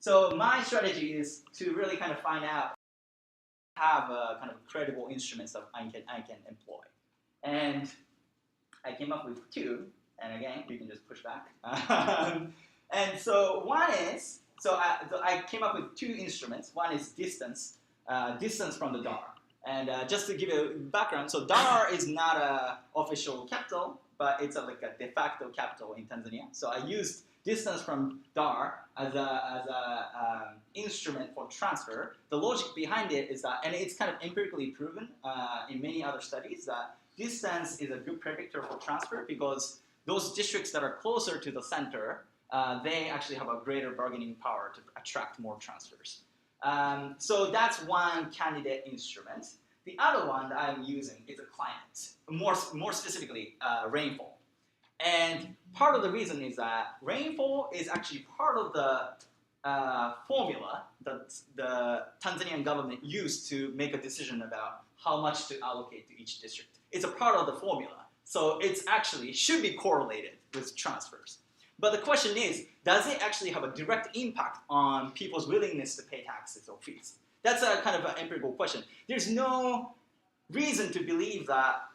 So my strategy is to really kind of find out, have kind of credible instruments that I can employ. And I came up with two, and again, you can just push back. And so one is, so I came up with two instruments. One is distance from the dollar. And just to give you a background, so dollar is not an official capital, but it's like a de facto capital in Tanzania. So I used distance from dollar as a instrument for transfer. The logic behind it is that, and it's kind of empirically proven in many other studies, that distance is a good predictor for transfer because those districts that are closer to the center, they actually have a greater bargaining power to attract more transfers. So that's one candidate instrument. The other one that I'm using is a climate, more specifically rainfall. And part of the reason is that rainfall is actually part of the formula that the Tanzanian government used to make a decision about how much to allocate to each district. It's a part of the formula. So it's actually should be correlated with transfers. But the question is, does it actually have a direct impact on people's willingness to pay taxes or fees? That's a kind of an empirical question. There's no reason to believe that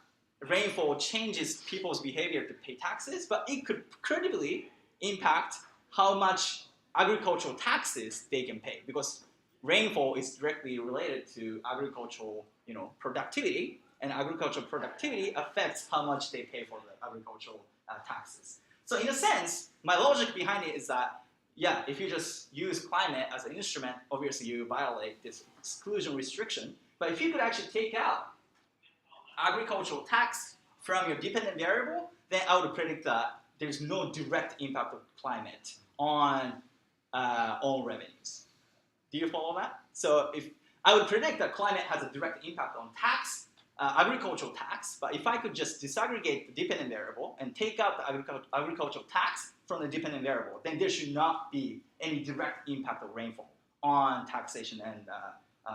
rainfall changes people's behavior to pay taxes, but it could credibly impact how much agricultural taxes they can pay, because rainfall is directly related to agricultural, productivity, and agricultural productivity affects how much they pay for the agricultural taxes. So in a sense, my logic behind it is that, yeah, if you just use climate as an instrument, obviously you violate this exclusion restriction. But if you could actually take out agricultural tax from your dependent variable, then I would predict that there's no direct impact of climate on revenues. Do you follow that? So if I would predict that climate has a direct impact on tax, agricultural tax, but if I could just disaggregate the dependent variable and take out the agricultural tax from the dependent variable, then there should not be any direct impact of rainfall on taxation and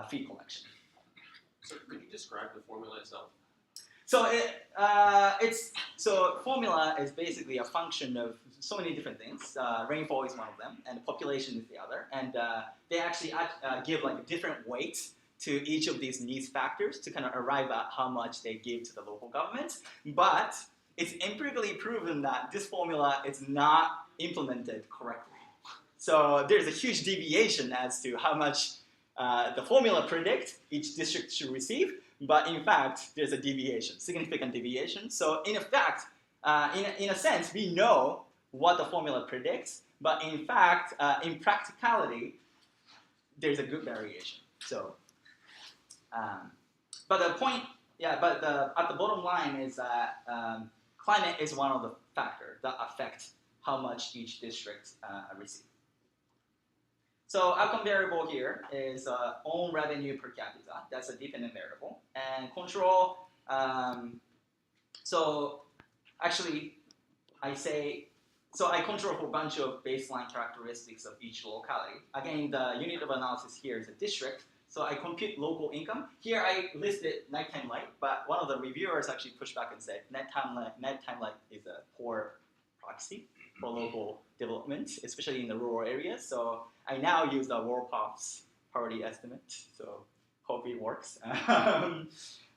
fee collection. So could you describe the formula itself? So formula is basically a function of so many different things. Rainfall is one of them, and population is the other. And they actually give like different weights to each of these needs factors to kind of arrive at how much they give to the local government. But it's empirically proven that this formula is not implemented correctly. So there's a huge deviation as to how much the formula predicts each district should receive, but in fact, there's a deviation, significant deviation. So in effect, in a sense, we know what the formula predicts, but in fact, in practicality, there's a good variation. So, but the point, at the bottom line is that climate is one of the factors that affect how much each district receives. So outcome variable here is own revenue per capita. That's a dependent variable. And control, so actually I control for a bunch of baseline characteristics of each locality. Again, the unit of analysis here is a district. So I compute local income. Here I listed nighttime light, but one of the reviewers actually pushed back and said nighttime light is a poor proxy for local development, especially in the rural areas. So I now use the WorldPop's poverty estimate. So hope it works. So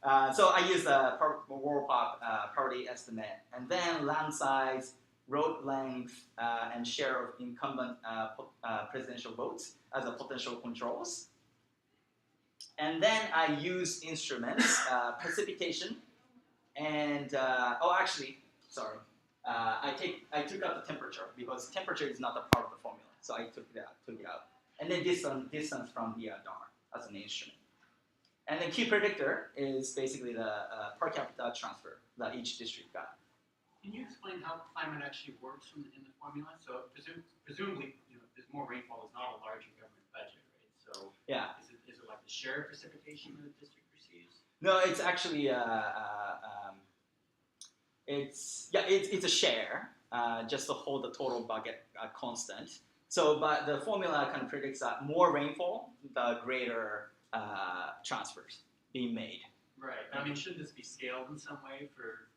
I use the WorldPop poverty estimate, and then land size, road length, and share of incumbent presidential votes as a potential controls. And then I use instruments, precipitation, and I took out the temperature because temperature is not a part of the formula, so I took it out. And then distance from the DAR as an instrument. And then key predictor is basically the per capita transfer that each district got. Can you explain how climate actually works in the formula? So presumably, there's more rainfall is not a larger government budget, right? So yeah. Is it like the share of precipitation that the district receives? No, it's actually it's a share just to hold the total bucket constant. So, but the formula kind of predicts that more rainfall, the greater transfers being made. Right. I mean, should this be scaled in some way for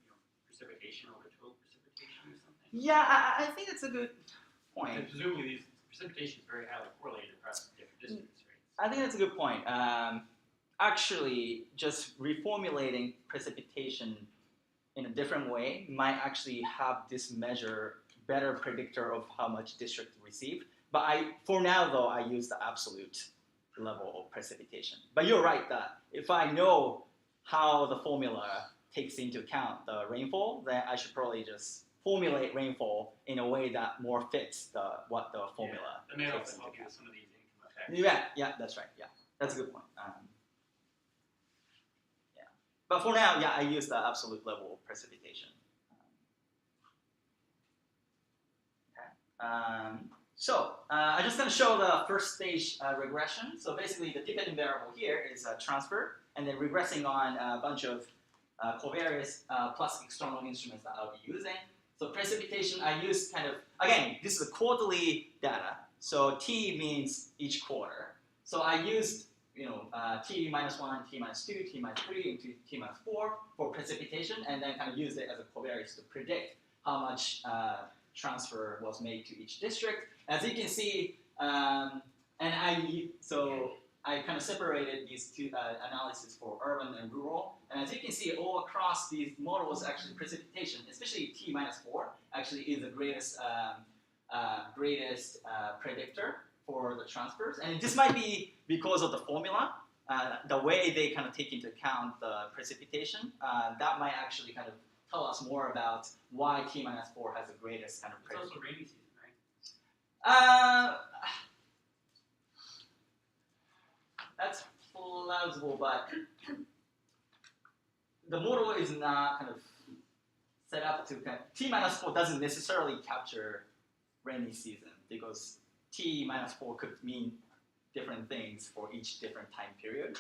precipitation over total precipitation or something? Yeah, I think it's a good point. And presumably precipitation is very highly correlated across different districts, right? I think that's a good point. Actually, just reformulating precipitation in a different way might actually have this measure better predictor of how much district receive. But for now though, I use the absolute level of precipitation. But you're right that if I know how the formula takes into account the rainfall, then I should probably just formulate rainfall in a way that more fits what the formula That may takes also into help you account. with some of these income effects. Yeah, that's right. Yeah, that's a good point. Yeah, but for now, yeah, I use the absolute level of precipitation. I'm just going to show the first stage regression. So basically, the dependent variable here is transfer, and then regressing on a bunch of covariates plus external instruments that I'll be using. So precipitation, I use kind of, again, this is a quarterly data. So T means each quarter. So I used, T minus 1, T minus 2, T minus 3, and T minus 4 for precipitation, and then kind of used it as a covariates to predict how much transfer was made to each district. As you can see, I kind of separated these two analyses for urban and rural. And as you can see, all across these models, actually precipitation, especially T minus 4, actually is the greatest predictor for the transfers. And this might be because of the formula, the way they kind of take into account the precipitation. That might actually kind of tell us more about why T minus 4 has the greatest kind of It's also rainy season, right? That's plausible, but the model is not kind of set up to T minus 4 doesn't necessarily capture rainy season because T minus 4 could mean different things for each different time period.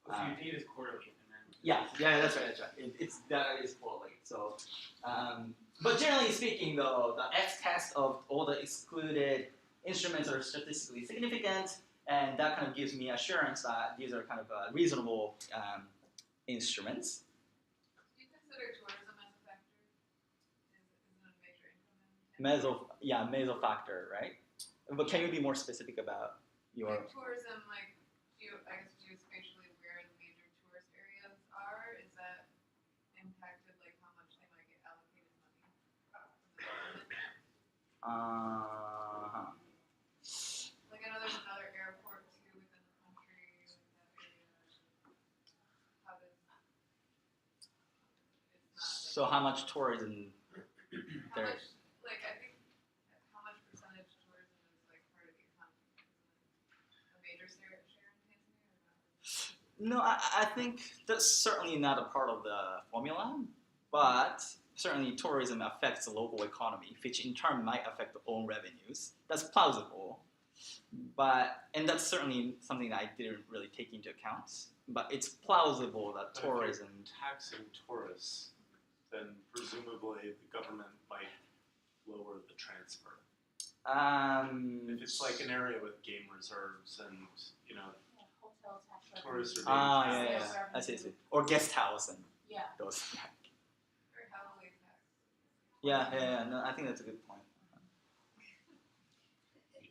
So your data is quarterly. Yeah, that's right. It's data is quarterly. So, but generally speaking, though, the X-test of all the excluded instruments are statistically significant, and that kind of gives me assurance that these are kind of reasonable instruments. Do you consider tourism as a factor? Is it a major income? Meso factor, right? But can you be more specific about your? Like tourism, geospatially where the major tourist areas are, is that impacted like how much they might get allocated money from the government? Like I know there's another airport too within the country, like that area. How does it's not So how much tourism how there much, is? like I think how much percentage tourism is like part of the economy? Is it a major share in Tanzania or not? No, I think that's certainly not a part of the formula, but certainly tourism affects the local economy, which in turn might affect their own revenues. That's plausible, and that's certainly something that I didn't really take into account. But it's plausible that tourism. If you're taxing tourists, then presumably the government might lower the transfer. If it's like an area with game reserves and Hotel tax tourists are being Yeah. taxed. I see. Or guest house and Yeah. those. Very heavily taxed. Yeah. No, I think that's a good point.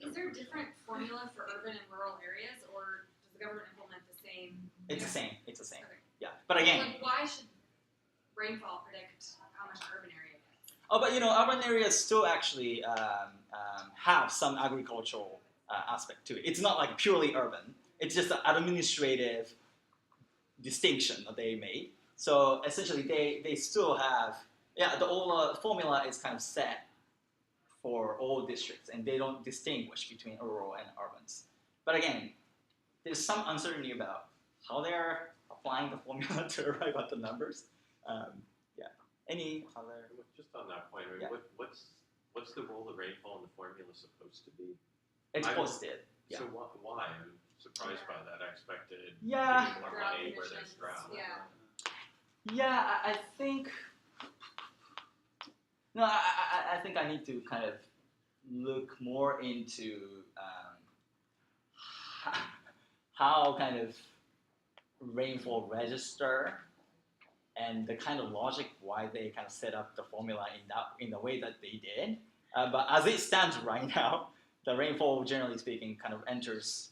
Is there a different formula for urban and rural areas, or does the government implement the same? It's the same. Okay. Yeah, but again. Like, why should rainfall predict how much an urban area gets? Oh, but urban areas still actually have some agricultural aspect to it. It's not like purely urban. It's just an administrative distinction that they made. So essentially, they still have the whole formula is kind of set for all districts, and they don't distinguish between rural and urbans. But again, there's some uncertainty about how they're applying the formula to arrive at the numbers. Any other? Just on that point, I mean, Yeah. what's the role of rainfall in the formula supposed to be? It's I- posted. Yeah. So why? I'm surprised by that. I expected Yeah. giving more Drought money where there's conditions, drought. yeah. Yeah, I think. No, I think I need to kind of look more into how kind of rainfall register and the kind of logic why they kind of set up the formula in the way that they did. But as it stands right now, the rainfall, generally speaking, kind of enters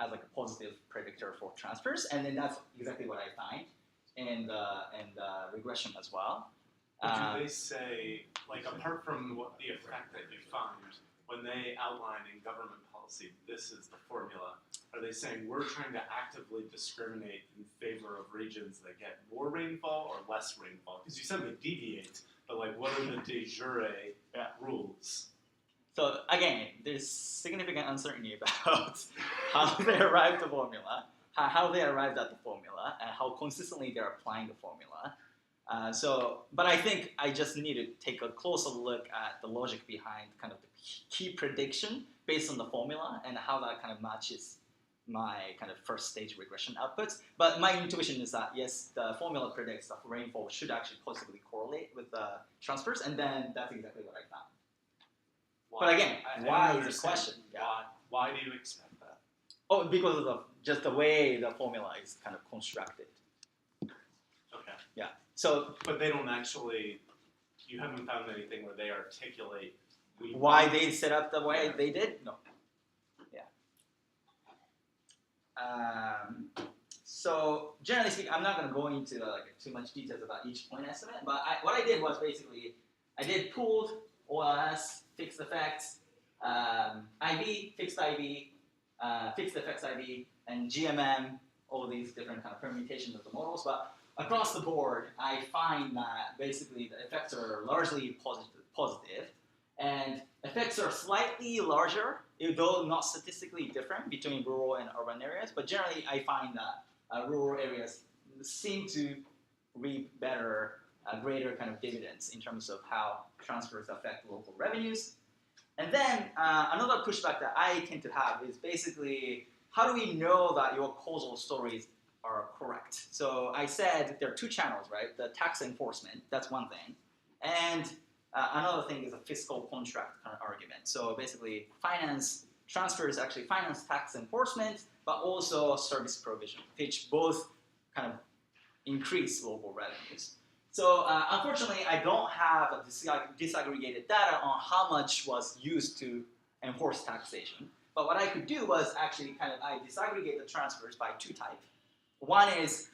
as like a positive predictor for transfers, and then that's exactly what I find in the regression as well. But do they say, like, apart from what the effect that you find, when they outline in government policy, this is the formula, are they saying we're trying to actively discriminate in favor of regions that get more rainfall or less rainfall? Because you said they deviate, but like, what are the de jure rules? So again, there's significant uncertainty about how they arrived at the formula, how they arrived at the formula, and how consistently they're applying the formula. But I think I just need to take a closer look at the logic behind kind of the key prediction based on the formula and how that kind of matches my kind of first stage regression outputs. But my intuition is that yes, the formula predicts that rainfall should actually positively correlate with the transfers, and then that's exactly what I found. Why? But again, why is the question? Yeah. Why do you expect that? Oh, because of just the way the formula is kind of constructed. Okay. Yeah. So, but they don't actually. You haven't found anything where they articulate why they set up the way they did. No. Yeah. So generally speaking, I'm not going to go into like too much details about each point estimate. But what I did was basically I did pooled OLS, fixed effects, IV, fixed IV, fixed effects IV, and GMM, all these different kind of permutations of the models. But across the board, I find that basically the effects are largely positive, and effects are slightly larger, though not statistically different between rural and urban areas. But generally, I find that rural areas seem to reap better, greater kind of dividends in terms of how transfers affect local revenues. And then another pushback that I tend to have is basically, how do we know that your causal stories are correct? So I said there are two channels, right? The tax enforcement, that's one thing. And another thing is a fiscal contract kind of argument. So basically, transfers actually finance tax enforcement, but also service provision, which both kind of increase local revenues. So unfortunately, I don't have a disaggregated data on how much was used to enforce taxation. But what I could do was actually I disaggregate the transfers by two types. One is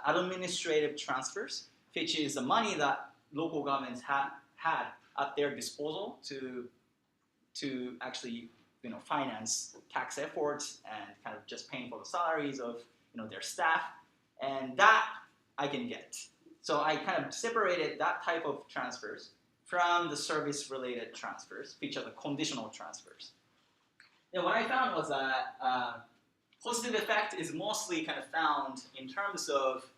administrative transfers, which is the money that local governments had at their disposal to actually finance tax efforts and kind of just paying for the salaries of their staff, and that I can get. So I kind of separated that type of transfers from the service-related transfers, which are the conditional transfers. And what I found was that positive effect is mostly kind of found in terms of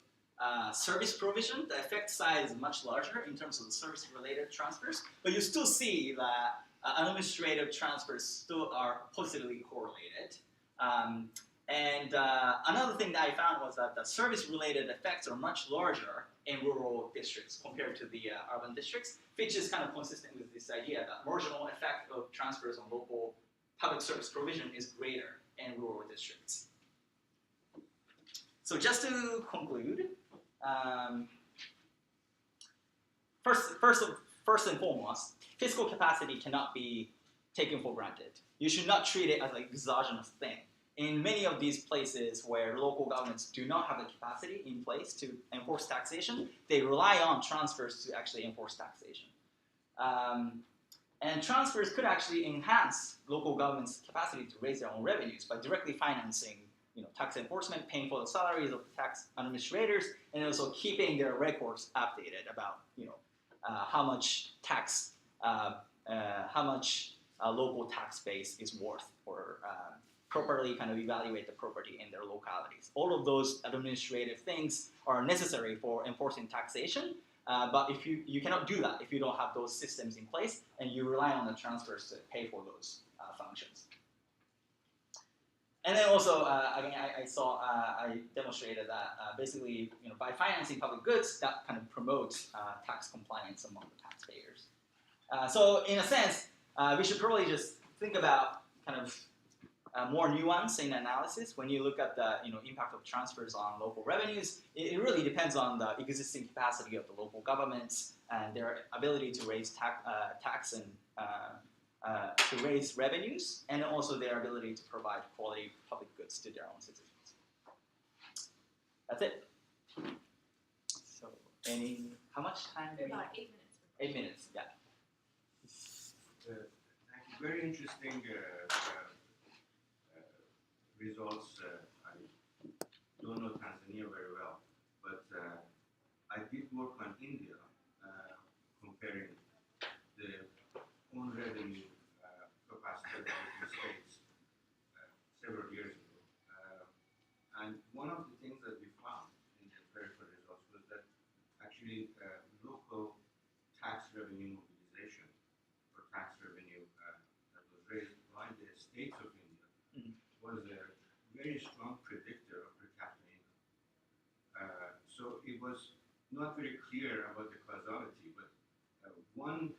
service provision. The effect size is much larger in terms of the service-related transfers, but you still see that administrative transfers still are positively correlated. And another thing that I found was that the service-related effects are much larger in rural districts compared to the urban districts, which is kind of consistent with this idea that marginal effect of transfers on local public service provision is greater in rural districts. So just to conclude, first and foremost, fiscal capacity cannot be taken for granted. You should not treat it as an exogenous thing. In many of these places where local governments do not have the capacity in place to enforce taxation, they rely on transfers to actually enforce taxation. And transfers could actually enhance local governments' capacity to raise their own revenues by directly financing tax enforcement, paying for the salaries of the tax administrators, and also keeping their records updated about how much tax, how much local tax base is worth, or properly kind of evaluate the property in their localities. All of those administrative things are necessary for enforcing taxation, but if you cannot do that if you don't have those systems in place and you rely on the transfers to pay for those functions. And then also, again, I demonstrated that basically, by financing public goods, that kind of promotes tax compliance among the taxpayers. So in a sense, we should probably just think about kind of more nuance in analysis. When you look at the impact of transfers on local revenues, it really depends on the existing capacity of the local governments and their ability to raise tax and to raise revenues and also their ability to provide quality public goods to their own citizens. That's it. So, how much time do we have? About 8 minutes. 8 minutes, yeah. Thank you. Very interesting results. I don't know Tanzania very well, but I did work on India, comparing the own revenue capacity of different states several years ago. And one of the things that we found in the empirical results was that actually local tax revenue mobilization or tax revenue that was raised by the states of India was a very strong predictor of per capita income. So it was not very clear about the causality, but one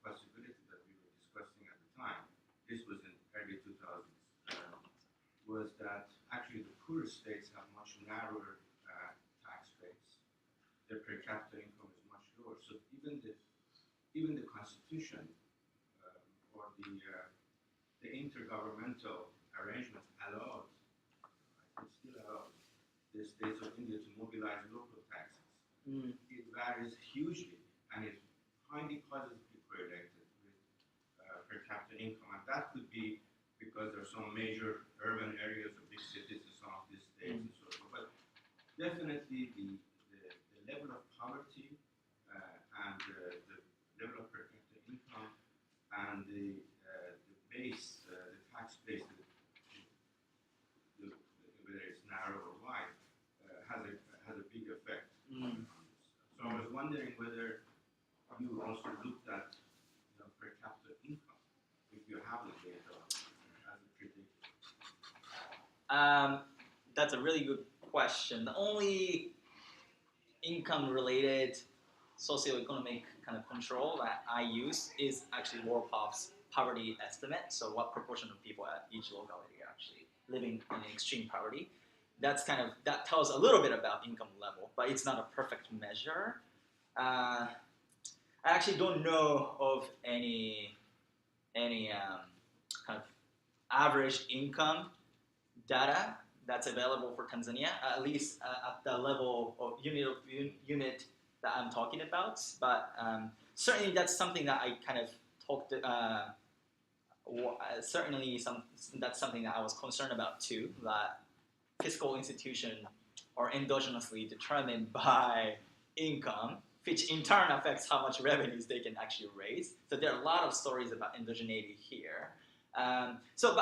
possibility that we were discussing at the time, this was in early 2000s, was that actually the poorer states have much narrower tax rates. Their per capita income is much lower. So even the Constitution or the intergovernmental arrangements allowed, I think still allows, the states of India to mobilize local taxes. It varies hugely and is highly positively correlated with per capita income. And that could be because there are some major urban areas or big cities in some of these states and so forth. But definitely the level of poverty and the level of per capita income and the base, the tax base, whether it's narrow or wide, has a big effect on this. So I was wondering whether you also looked at per capita income, if you have the data as a predictor. That's a really good question. The only income-related socioeconomic kind of control that I use is actually Warpof's poverty estimate. So what proportion of people at each locality are actually living in extreme poverty. That tells a little bit about income level, but it's not a perfect measure. I actually don't know of any kind of average income data that's available for Tanzania, at least at the level of unit that I'm talking about. But certainly that's something that I kind of talked. That's something that I was concerned about too. That fiscal institution are endogenously determined by income, which in turn affects how much revenues they can actually raise. So there are a lot of stories about endogeneity here. So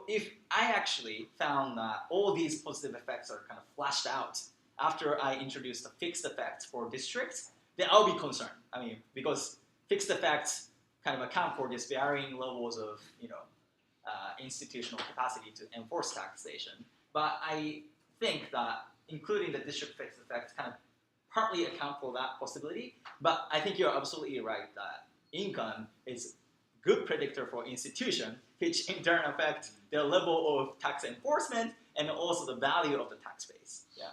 if I actually found that all these positive effects are kind of flashed out after I introduced the fixed effects for districts, then I'll be concerned. I mean, because fixed effects kind of account for these varying levels of, institutional capacity to enforce taxation. But I think that including the district fixed effects kind of partly account for that possibility. But I think you're absolutely right that income is a good predictor for institution, which in turn affects their level of tax enforcement and also the value of the tax base. Yeah.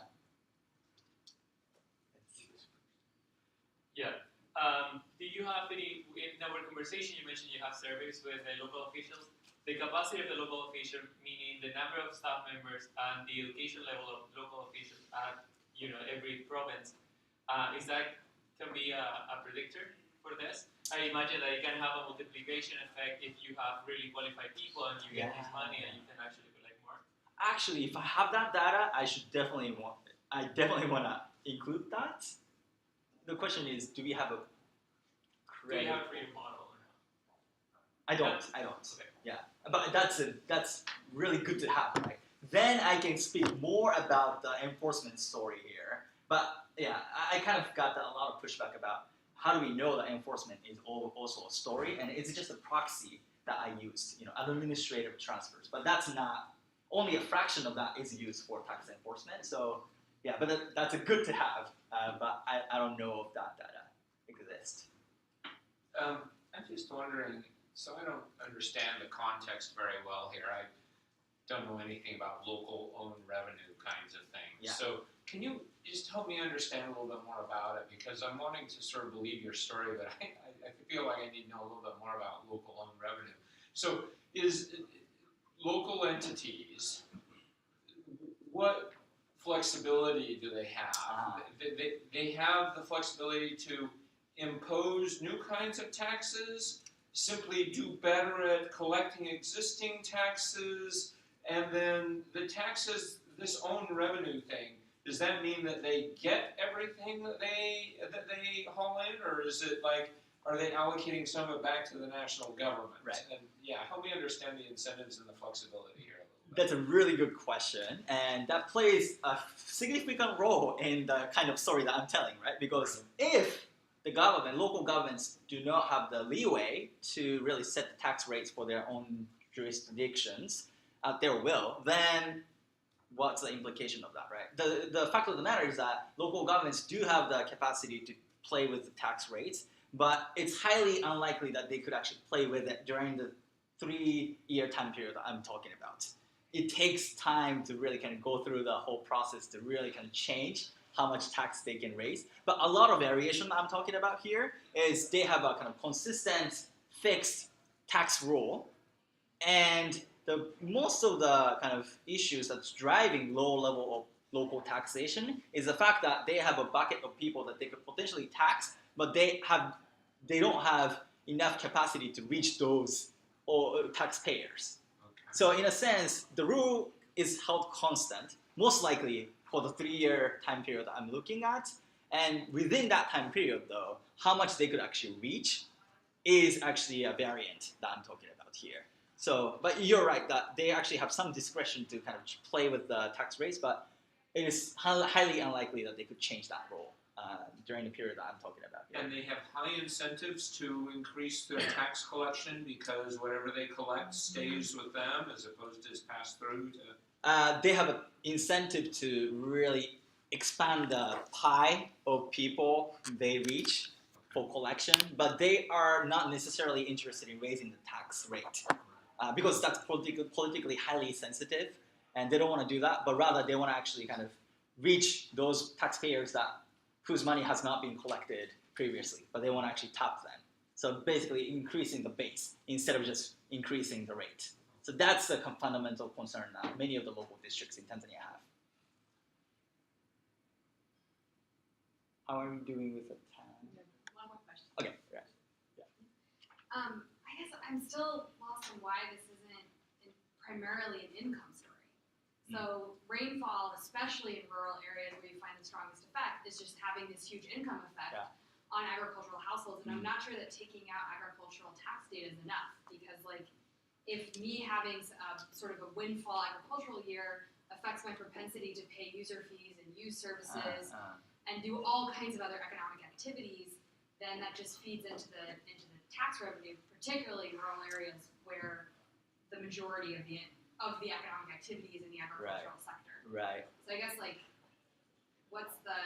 Yeah. Do you have any, in our conversation you mentioned you have surveys with the local officials. The capacity of the local official, meaning the number of staff members and the education level of local officials at every province, is that can be a predictor for this? I imagine that it can have a multiplication effect if you have really qualified people and you get this money and you can actually collect more. Actually, if I have that data, I definitely want to include that. The question is, do we have a Do you have a free model or not? I don't. Okay. Yeah, but that's really good to have, right? Then I can speak more about the enforcement story here. But yeah, I kind of got a lot of pushback about how do we know that enforcement is also a story, and it's just a proxy that I used, administrative transfers. But that's not, only a fraction of that is used for tax enforcement. So yeah, but that's a good to have. But I don't know if that data exists. I'm just wondering, so I don't understand the context very well here. I don't know anything about local owned revenue kinds of things. Yeah. So can you just help me understand a little bit more about it? Because I'm wanting to sort of believe your story, but I feel like I need to know a little bit more about local owned revenue. So is local entities, what flexibility do they have? They have the flexibility to impose new kinds of taxes, simply do better at collecting existing taxes, and then the taxes, this own revenue thing, does that mean that they get everything that they haul in, or is it like, are they allocating some of it back to the national government? Right. And yeah, help me understand the incentives and the flexibility here a little bit. That's a really good question, and that plays a significant role in the kind of story that I'm telling, right? Because if the government, local governments, do not have the leeway to really set the tax rates for their own jurisdictions at their will, then what's the implication of that, right? The fact of the matter is that local governments do have the capacity to play with the tax rates, but it's highly unlikely that they could actually play with it during the 3-year time period that I'm talking about. It takes time to really kind of go through the whole process to really kind of change how much tax they can raise. But a lot of variation I'm talking about here is they have a kind of consistent, fixed tax rule, and most of the kind of issues that's driving low level of local taxation is the fact that they have a bucket of people that they could potentially tax, but they don't have enough capacity to reach those taxpayers. Okay. So in a sense, the rule is held constant, most likely for the 3-year time period that I'm looking at. And within that time period, though, how much they could actually reach is actually a variant that I'm talking about here. So, but you're right that they actually have some discretion to kind of play with the tax rates, but it is highly unlikely that they could change that rule during the period that I'm talking about here. And they have high incentives to increase their tax collection because whatever they collect stays with them as opposed to is passed through to... They have an incentive to really expand the pie of people they reach for collection, but they are not necessarily interested in raising the tax rate because that's politically highly sensitive, and they don't want to do that, but rather they want to actually kind of reach those taxpayers whose money has not been collected previously, but they want to actually tap them. So basically increasing the base instead of just increasing the rate. So that's the fundamental concern that many of the local districts in Tanzania have. How are we doing with the time? One more question. Okay, right. I guess I'm still lost on why this isn't primarily an income story. So rainfall, especially in rural areas where you find the strongest effect, is just having this huge income effect on agricultural households. And I'm not sure that taking out agricultural tax data is enough, because like if me having sort of a windfall agricultural year affects my propensity to pay user fees and use services and do all kinds of other economic activities, then that just feeds into the tax revenue, particularly in rural areas where the majority of the economic activity is in the agricultural sector. Right. So I guess like, what's the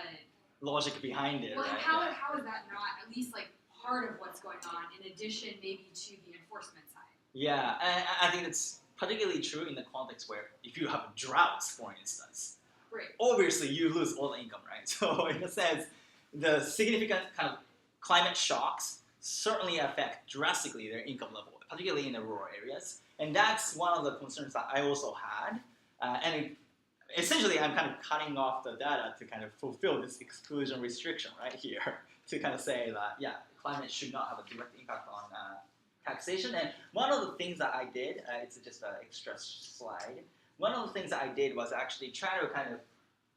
logic behind it? well, right? how is that not at least like part of what's going on in addition maybe to the enforcement side? Yeah, and I think it's particularly true in the context where if you have droughts, for instance, obviously you lose all the income, right? So in a sense, the significant kind of climate shocks certainly affect drastically their income level, particularly in the rural areas. And that's one of the concerns that I also had. Essentially, I'm kind of cutting off the data to kind of fulfill this exclusion restriction right here to kind of say that, yeah, climate should not have a direct impact on taxation. And one of the things that I did, it's just an extra slide, one of the things that I did was actually try to kind of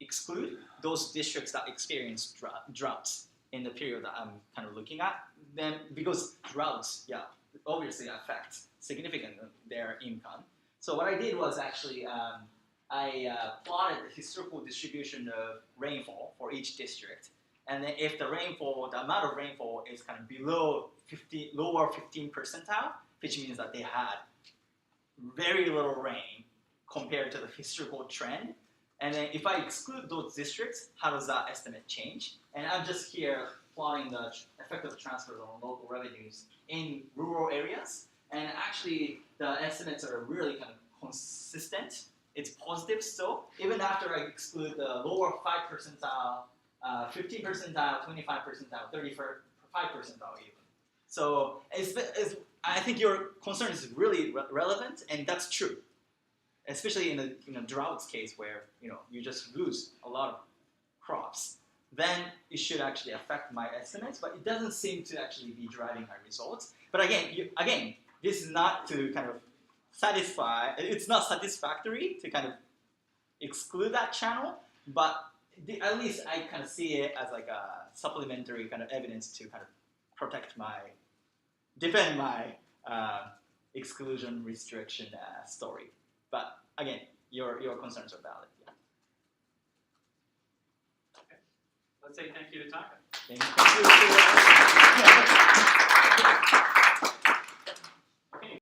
exclude those districts that experience droughts in the period that I'm kind of looking at. Then, because droughts, obviously affect significantly their income. So what I did was actually I plotted the historical distribution of rainfall for each district, and then if the amount of rainfall is kind of below lower 15 percentile, which means that they had very little rain compared to the historical trend. And then if I exclude those districts, how does that estimate change? And I'm just here plotting the effective transfers on local revenues in rural areas. And actually, the estimates are really kind of consistent. It's positive still, even after I exclude the lower 5 percentile, 15 percentile, 25 percentile, 35 percentile even. So I think your concern is really relevant, and that's true, especially in a drought's case where you just lose a lot of crops. Then it should actually affect my estimates, but it doesn't seem to actually be driving my results. But again, this is not to kind of satisfy. It's not satisfactory to kind of exclude that channel, but at least I kind of see it as like a supplementary kind of evidence to kind of defend my exclusion restriction story. But again, your concerns are valid. Yeah. Let's say thank you to Taka. Thank you.